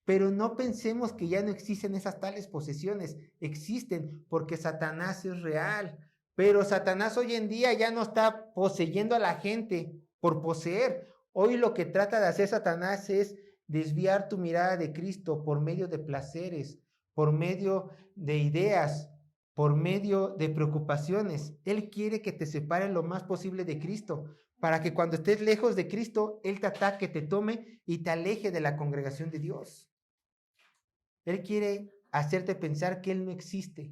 Pero no pensemos que ya no existen esas tales posesiones. Existen porque Satanás es real. Pero Satanás hoy en día ya no está poseyendo a la gente por poseer. Hoy lo que trata de hacer Satanás es desviar tu mirada de Cristo por medio de placeres, por medio de ideas, por medio de preocupaciones. Él quiere que te separe lo más posible de Cristo, para que cuando estés lejos de Cristo, Él te ataque, te tome y te aleje de la congregación de Dios. Él quiere hacerte pensar que Él no existe.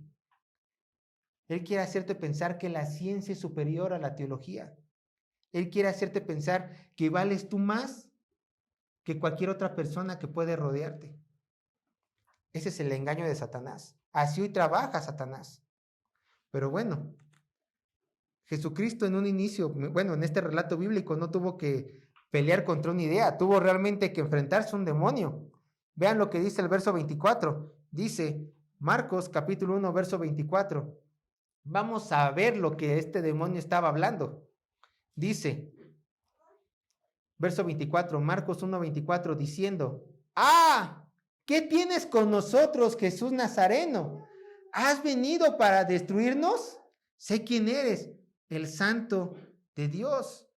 Él quiere hacerte pensar que la ciencia es superior a la teología. Él quiere hacerte pensar que vales tú más que cualquier otra persona que puede rodearte. Ese es el engaño de Satanás. Así hoy trabaja Satanás. Pero bueno, Jesucristo en un inicio, en este relato bíblico no tuvo que pelear contra una idea, tuvo realmente que enfrentarse a un demonio. Vean lo que dice el verso 24. Dice Marcos capítulo 1, verso 24. Vamos a ver lo que este demonio estaba hablando. Dice, verso 24, Marcos 1, 24, diciendo, ¡ah! ¿Qué tienes con nosotros, Jesús Nazareno? ¿Has venido para destruirnos? Sé quién eres, el Santo de Dios.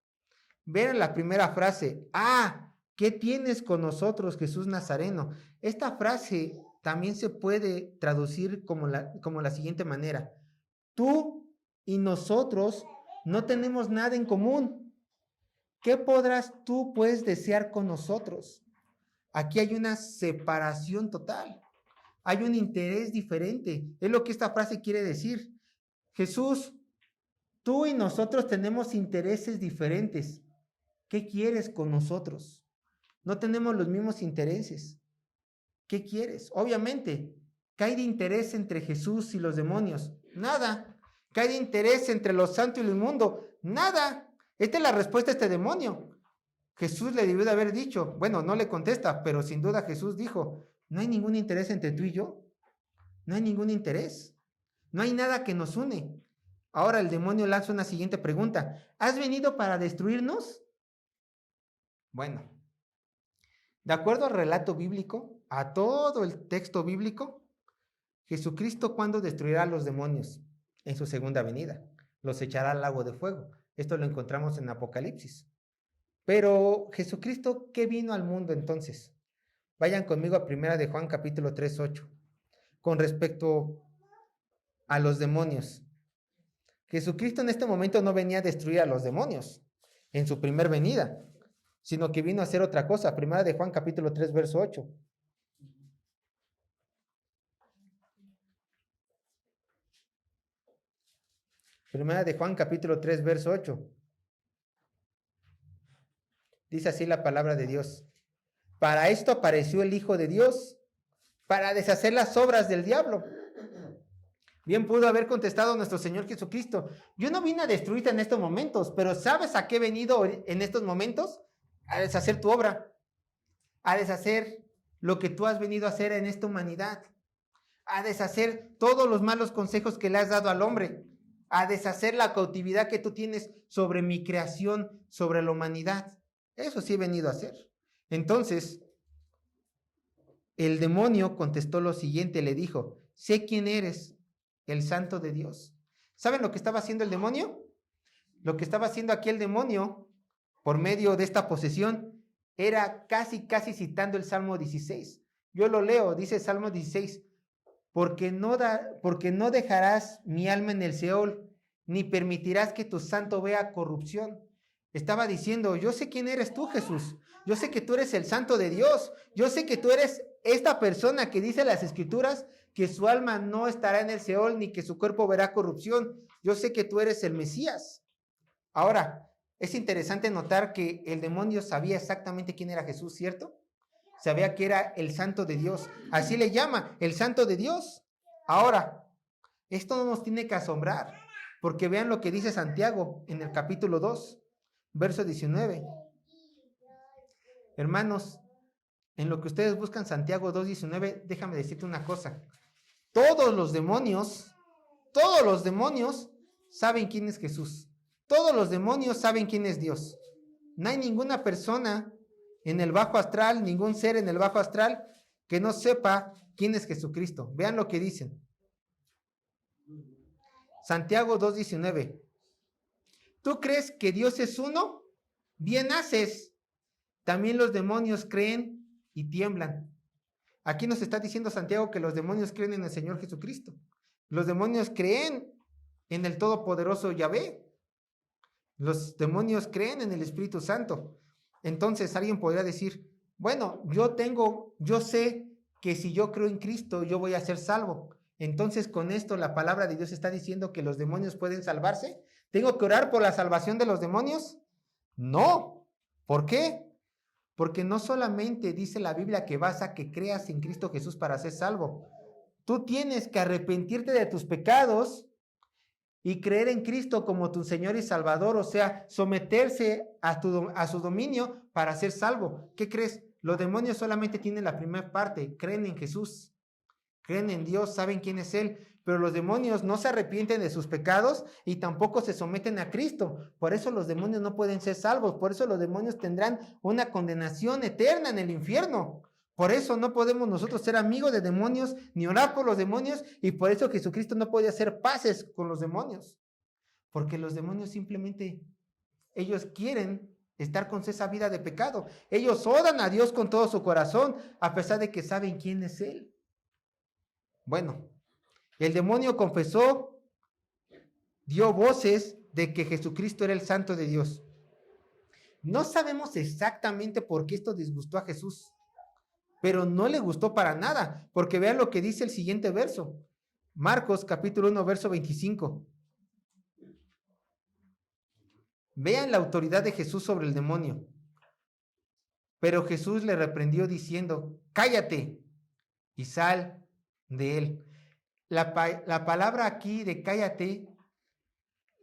Vean la primera frase, ¡ah! ¿Qué tienes con nosotros, Jesús Nazareno? Esta frase también se puede traducir como la siguiente manera. Tú y nosotros no tenemos nada en común. ¿Qué podrás tú, pues, desear con nosotros? Aquí hay una separación total. Hay un interés diferente. Es lo que esta frase quiere decir. Jesús, tú y nosotros tenemos intereses diferentes. ¿Qué quieres con nosotros? No tenemos los mismos intereses. ¿Qué quieres? Obviamente, ¿qué hay de interés entre Jesús y los demonios? Nada. ¿Qué hay de interés entre lo santo y lo inmundo? Nada. Esta es la respuesta a este demonio. Jesús le debió de haber dicho, bueno, no le contesta, pero sin duda Jesús dijo, no hay ningún interés entre tú y yo. No hay ningún interés. No hay nada que nos une. Ahora el demonio lanza una siguiente pregunta. ¿Has venido para destruirnos? Bueno, de acuerdo al relato bíblico, a todo el texto bíblico, Jesucristo, ¿cuándo destruirá a los demonios? En su segunda venida. Los echará al lago de fuego. Esto lo encontramos en Apocalipsis. Pero Jesucristo, ¿qué vino al mundo entonces? Vayan conmigo a 1 de Juan capítulo 3, 8. Con respecto a los demonios. Jesucristo en este momento no venía a destruir a los demonios en su primer venida, sino que vino a hacer otra cosa. 1 de Juan capítulo 3, verso 8. Primera de Juan capítulo 3, verso 8. Dice así la palabra de Dios. Para esto apareció el Hijo de Dios, para deshacer las obras del diablo. Bien pudo haber contestado nuestro Señor Jesucristo: yo no vine a destruirte en estos momentos, pero ¿sabes a qué he venido en estos momentos? A deshacer tu obra, a deshacer lo que tú has venido a hacer en esta humanidad, a deshacer todos los malos consejos que le has dado al hombre, a deshacer la cautividad que tú tienes sobre mi creación, sobre la humanidad. Eso sí he venido a hacer. Entonces, el demonio contestó lo siguiente, le dijo: sé quién eres, el Santo de Dios. ¿Saben lo que estaba haciendo el demonio? Lo que estaba haciendo aquí el demonio, por medio de esta posesión, era casi citando el Salmo 16. Yo lo leo, dice Salmo 16: porque no dejarás mi alma en el Seol, ni permitirás que tu santo vea corrupción. Estaba diciendo: yo sé quién eres tú, Jesús. Yo sé que tú eres el Santo de Dios. Yo sé que tú eres esta persona que dice las Escrituras que su alma no estará en el Seol, ni que su cuerpo verá corrupción. Yo sé que tú eres el Mesías. Ahora, es interesante notar que el demonio sabía exactamente quién era Jesús, ¿cierto? Sabía que era el Santo de Dios. Así le llama, el Santo de Dios. Ahora, esto no nos tiene que asombrar, porque vean lo que dice Santiago en el capítulo 2, verso 19. Hermanos, en lo que ustedes buscan Santiago 2:19, déjame decirte una cosa. Todos los demonios saben quién es Jesús. Todos los demonios saben quién es Dios. No hay ninguna persona en el bajo astral, ningún ser en el bajo astral que no sepa quién es Jesucristo. Vean lo que dicen. Santiago 2:19. ¿Tú crees que Dios es uno? Bien haces. También los demonios creen y tiemblan. Aquí nos está diciendo Santiago que los demonios creen en el Señor Jesucristo. Los demonios creen en el Todopoderoso Yahvé. Los demonios creen en el Espíritu Santo. Entonces alguien podría decir: bueno, yo sé que si yo creo en Cristo, yo voy a ser salvo. Entonces, con esto la palabra de Dios está diciendo que los demonios pueden salvarse. ¿Tengo que orar por la salvación de los demonios? No. ¿Por qué? Porque no solamente dice la Biblia que basta que creas en Cristo Jesús para ser salvo. Tú tienes que arrepentirte de tus pecados y creer en Cristo como tu Señor y Salvador, o sea, someterse a su dominio para ser salvo. ¿Qué crees? Los demonios solamente tienen la primera parte: creen en Jesús, creen en Dios, saben quién es Él, pero los demonios no se arrepienten de sus pecados y tampoco se someten a Cristo. Por eso los demonios no pueden ser salvos, por eso los demonios tendrán una condenación eterna en el infierno. Por eso no podemos nosotros ser amigos de demonios ni orar por los demonios, y por eso Jesucristo no puede hacer paces con los demonios. Porque los demonios simplemente, ellos quieren estar con esa vida de pecado. Ellos odian a Dios con todo su corazón, a pesar de que saben quién es Él. Bueno, el demonio confesó, dio voces de que Jesucristo era el Santo de Dios. No sabemos exactamente por qué esto disgustó a Jesús, pero no le gustó para nada, porque vean lo que dice el siguiente verso. Marcos capítulo 1, verso 25. Vean la autoridad de Jesús sobre el demonio. Pero Jesús le reprendió diciendo: cállate y sal de él. La palabra aquí de cállate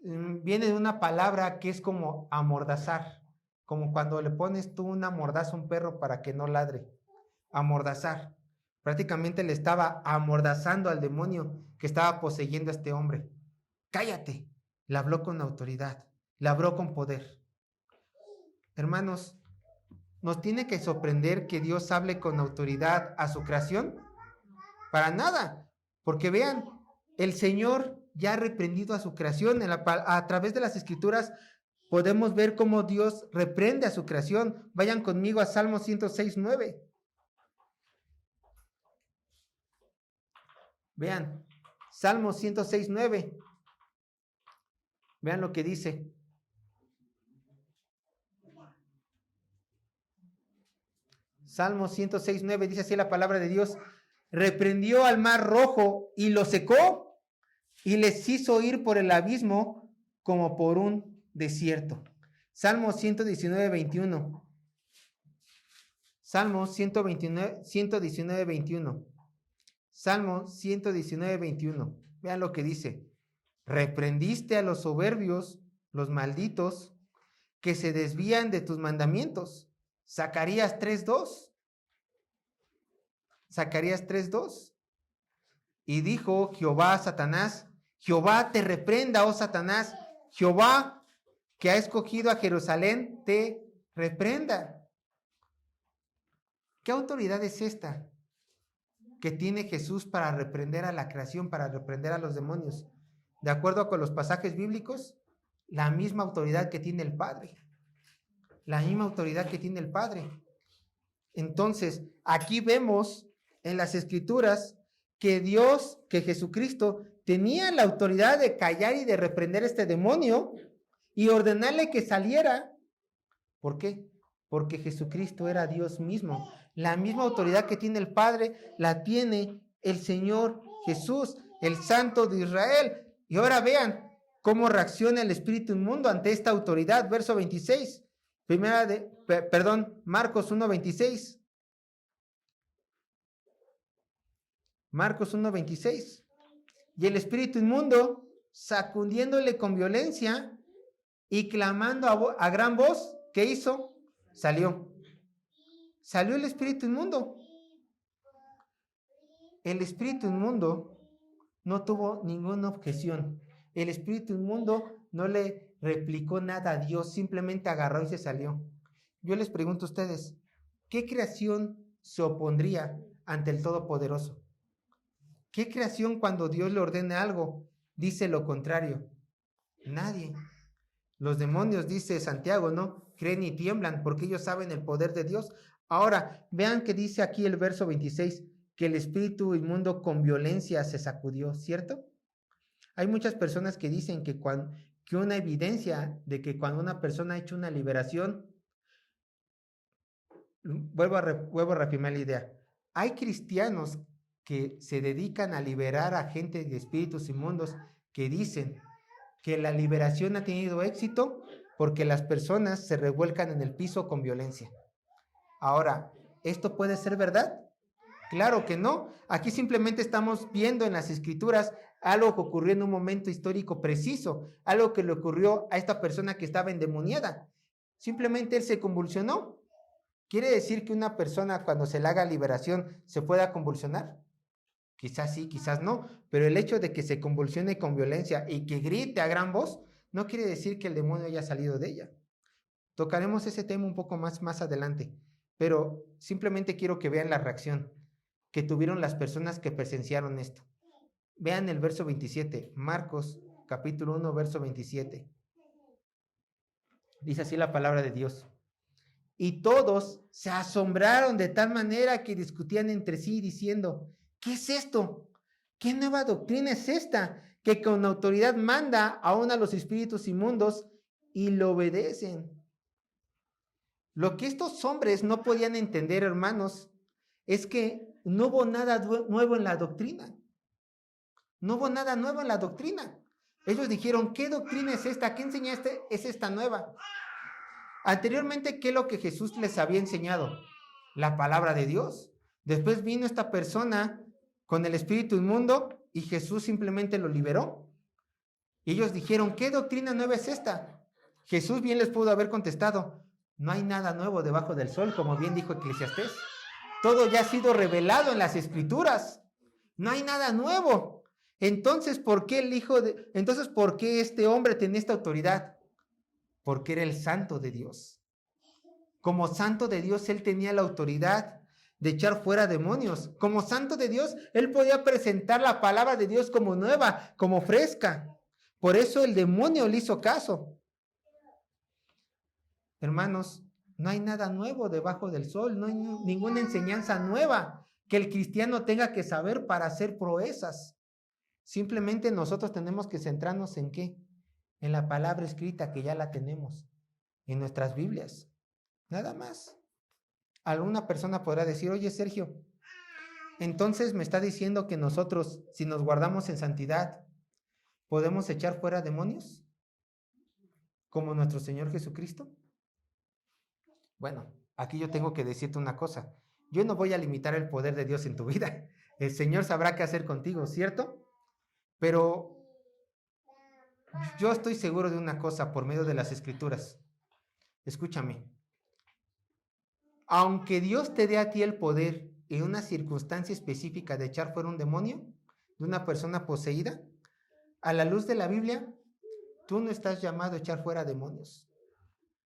viene de una palabra que es como amordazar, como cuando le pones tú una mordaza a un perro para que no ladre. Amordazar. Prácticamente le estaba amordazando al demonio que estaba poseyendo a este hombre. Cállate. Le habló con autoridad, le habló con poder. Hermanos, ¿nos tiene que sorprender que Dios hable con autoridad a su creación? Para nada, porque vean, el Señor ya ha reprendido a su creación. A través de las Escrituras podemos ver cómo Dios reprende a su creación. Vayan conmigo a Salmo 106:9. Vean, Salmo 106:9. Vean lo que dice. Salmo 106:9 dice así la palabra de Dios: reprendió al mar rojo y lo secó, y les hizo ir por el abismo como por un desierto. Salmo 119:21. Salmo 119:21. Salmo 119:21. Vean lo que dice. Reprendiste a los soberbios, los malditos, que se desvían de tus mandamientos. Zacarías 3:2. Zacarías 3:2. Y dijo Jehová a Satanás, Jehová te reprenda, oh Satanás, Jehová que ha escogido a Jerusalén te reprenda. ¿Qué autoridad es esta que tiene Jesús para reprender a la creación, para reprender a los demonios? De acuerdo con los pasajes bíblicos, la misma autoridad que tiene el Padre. La misma autoridad que tiene el Padre. Entonces, aquí vemos en las Escrituras que Dios, que Jesucristo, tenía la autoridad de callar y de reprender a este demonio y ordenarle que saliera. ¿Por qué? Porque Jesucristo era Dios mismo. La misma autoridad que tiene el Padre la tiene el Señor Jesús, el Santo de Israel. Y ahora vean cómo reacciona el espíritu inmundo ante esta autoridad. Verso 26. Marcos 1:26. Marcos 1:26. Y el espíritu inmundo, sacudiéndole con violencia y clamando a gran voz, ¿qué hizo? Salió. Salió el espíritu inmundo. El espíritu inmundo no tuvo ninguna objeción. El espíritu inmundo no le replicó nada a Dios, simplemente agarró y se salió. Yo les pregunto a ustedes, ¿qué creación se opondría ante el Todopoderoso? ¿Qué creación cuando Dios le ordena algo dice lo contrario? Nadie. Los demonios, dice Santiago, ¿no? Creen y tiemblan porque ellos saben el poder de Dios. Ahora, vean que dice aquí el verso 26, que el espíritu inmundo con violencia se sacudió, ¿cierto? Hay muchas personas que dicen que una evidencia de que cuando una persona ha hecho una liberación, vuelvo a reafirmar la idea, hay cristianos que se dedican a liberar a gente de espíritus inmundos que dicen que la liberación ha tenido éxito porque las personas se revuelcan en el piso con violencia. Ahora, ¿esto puede ser verdad? Claro que no. Aquí simplemente estamos viendo en las Escrituras algo que ocurrió en un momento histórico preciso, algo que le ocurrió a esta persona que estaba endemoniada. Simplemente él se convulsionó. ¿Quiere decir que una persona cuando se le haga liberación se pueda convulsionar? Quizás sí, quizás no, pero el hecho de que se convulsione con violencia y que grite a gran voz no quiere decir que el demonio haya salido de ella. Tocaremos ese tema un poco más adelante, pero simplemente quiero que vean la reacción que tuvieron las personas que presenciaron esto. Vean el verso 27, Marcos capítulo 1, verso 27. Dice así la palabra de Dios. Y todos se asombraron de tal manera que discutían entre sí diciendo, ¿qué es esto? ¿Qué nueva doctrina es esta? Que con autoridad manda aún a los espíritus inmundos y lo obedecen. Lo que estos hombres no podían entender, hermanos, es que no hubo nada nuevo en la doctrina. No hubo nada nuevo en la doctrina. Ellos dijeron, ¿qué doctrina es esta? ¿Qué enseñaste? Es esta nueva. Anteriormente, ¿qué es lo que Jesús les había enseñado? La palabra de Dios. Después vino esta persona con el espíritu inmundo y Jesús simplemente lo liberó. Y ellos dijeron, ¿qué doctrina nueva es esta? Jesús bien les pudo haber contestado, no hay nada nuevo debajo del sol, como bien dijo Eclesiastés. Todo ya ha sido revelado en las Escrituras. No hay nada nuevo. Entonces, ¿por qué ¿por qué este hombre tenía esta autoridad? Porque era el santo de Dios. Como santo de Dios, él tenía la autoridad de echar fuera demonios. Como santo de Dios, él podía presentar la palabra de Dios como nueva, como fresca. Por eso el demonio le hizo caso. Hermanos, no hay nada nuevo debajo del sol, no hay ninguna enseñanza nueva que el cristiano tenga que saber para hacer proezas. Simplemente nosotros tenemos que centrarnos en ¿qué? En la palabra escrita que ya la tenemos en nuestras Biblias. Nada más. Alguna persona podrá decir, oye Sergio, entonces me está diciendo que nosotros, si nos guardamos en santidad, ¿podemos echar fuera demonios? ¿Como nuestro Señor Jesucristo? Bueno, aquí yo tengo que decirte una cosa. Yo no voy a limitar el poder de Dios en tu vida. El Señor sabrá qué hacer contigo, ¿cierto? Pero yo estoy seguro de una cosa por medio de las Escrituras. Escúchame. Aunque Dios te dé a ti el poder en una circunstancia específica de echar fuera un demonio, de una persona poseída, a la luz de la Biblia, tú no estás llamado a echar fuera demonios.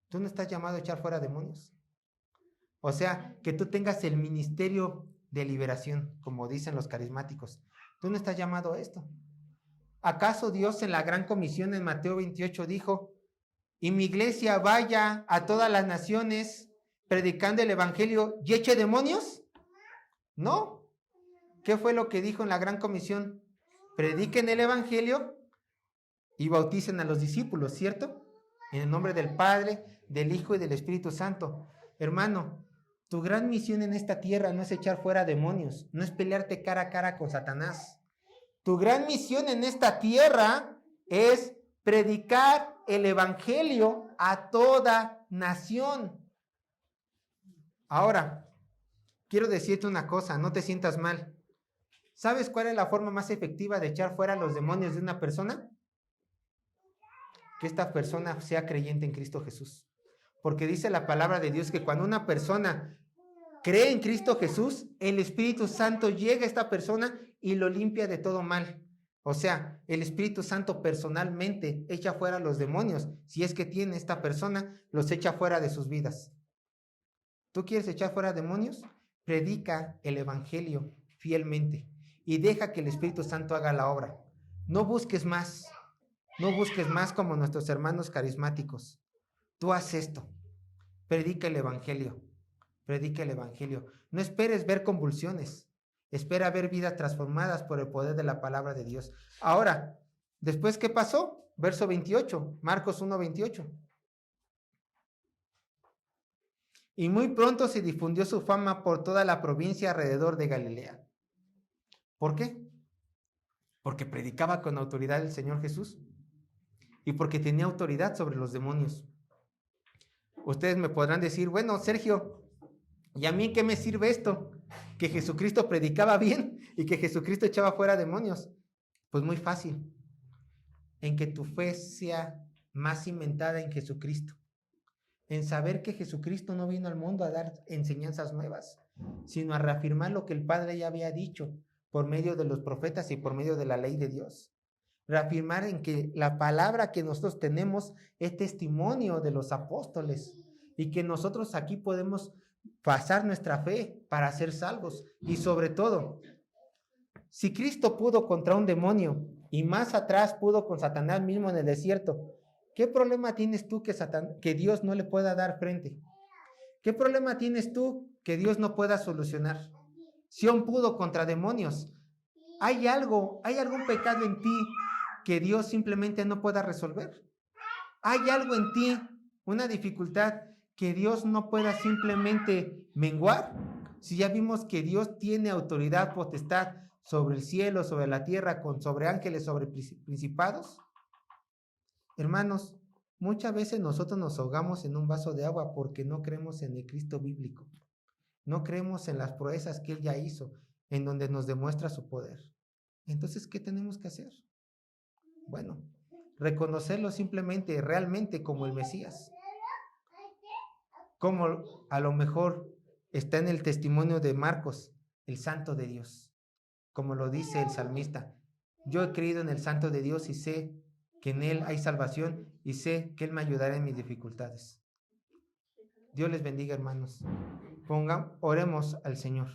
Tú no estás llamado a echar fuera demonios. O sea, que tú tengas el ministerio de liberación, como dicen los carismáticos. Tú no estás llamado a esto. ¿Acaso Dios en la gran comisión en Mateo 28 dijo, y mi iglesia vaya a todas las naciones predicando el evangelio y eche demonios? No. ¿Qué fue lo que dijo en la gran comisión? Prediquen el evangelio y bauticen a los discípulos, ¿cierto? En el nombre del Padre, del Hijo y del Espíritu Santo. Hermano, tu gran misión en esta tierra no es echar fuera demonios, no es pelearte cara a cara con Satanás. Tu gran misión en esta tierra es predicar el evangelio a toda nación. Ahora, quiero decirte una cosa, no te sientas mal. ¿Sabes cuál es la forma más efectiva de echar fuera los demonios de una persona? Que esta persona sea creyente en Cristo Jesús. Porque dice la palabra de Dios que cuando una persona cree en Cristo Jesús, el Espíritu Santo llega a esta persona y lo limpia de todo mal. O sea, el Espíritu Santo personalmente echa fuera los demonios. Si es que tiene esta persona, los echa fuera de sus vidas. ¿Tú quieres echar fuera demonios? Predica el evangelio fielmente y deja que el Espíritu Santo haga la obra. No busques más. No busques más como nuestros hermanos carismáticos. Tú haz esto. Predica el evangelio. Predica el evangelio. No esperes ver convulsiones. Espera ver vidas transformadas por el poder de la palabra de Dios. Ahora, ¿después qué pasó? Verso 28, Marcos 1:28. Y muy pronto se difundió su fama por toda la provincia alrededor de Galilea. ¿Por qué? Porque predicaba con autoridad el Señor Jesús y porque tenía autoridad sobre los demonios. Ustedes me podrán decir, bueno, Sergio, ¿y a mí qué me sirve esto? Que Jesucristo predicaba bien y que Jesucristo echaba fuera demonios. Pues muy fácil. En que tu fe sea más cimentada en Jesucristo. En saber que Jesucristo no vino al mundo a dar enseñanzas nuevas, sino a reafirmar lo que el Padre ya había dicho por medio de los profetas y por medio de la ley de Dios. Reafirmar en que la palabra que nosotros tenemos es testimonio de los apóstoles y que nosotros aquí podemos pasar nuestra fe para ser salvos. Y sobre todo, si Cristo pudo contra un demonio y más atrás pudo con Satanás mismo en el desierto, ¿qué problema tienes tú que Dios no le pueda dar frente? ¿Qué problema tienes tú que Dios no pueda solucionar? Si aún pudo contra demonios, ¿hay algún pecado en ti que Dios simplemente no pueda resolver? ¿Hay algo en ti, una dificultad que Dios no pueda simplemente menguar? Si ya vimos que Dios tiene autoridad, potestad sobre el cielo, sobre la tierra, sobre ángeles, sobre principados. Hermanos, muchas veces nosotros nos ahogamos en un vaso de agua porque no creemos en el Cristo bíblico. No creemos en las proezas que Él ya hizo, en donde nos demuestra su poder. Entonces, ¿qué tenemos que hacer? Bueno, reconocerlo simplemente, realmente como el Mesías. Como a lo mejor está en el testimonio de Marcos, el Santo de Dios. Como lo dice el salmista. Yo he creído en el Santo de Dios y sé que en Él hay salvación y sé que Él me ayudará en mis dificultades. Dios les bendiga, hermanos. Oremos al Señor.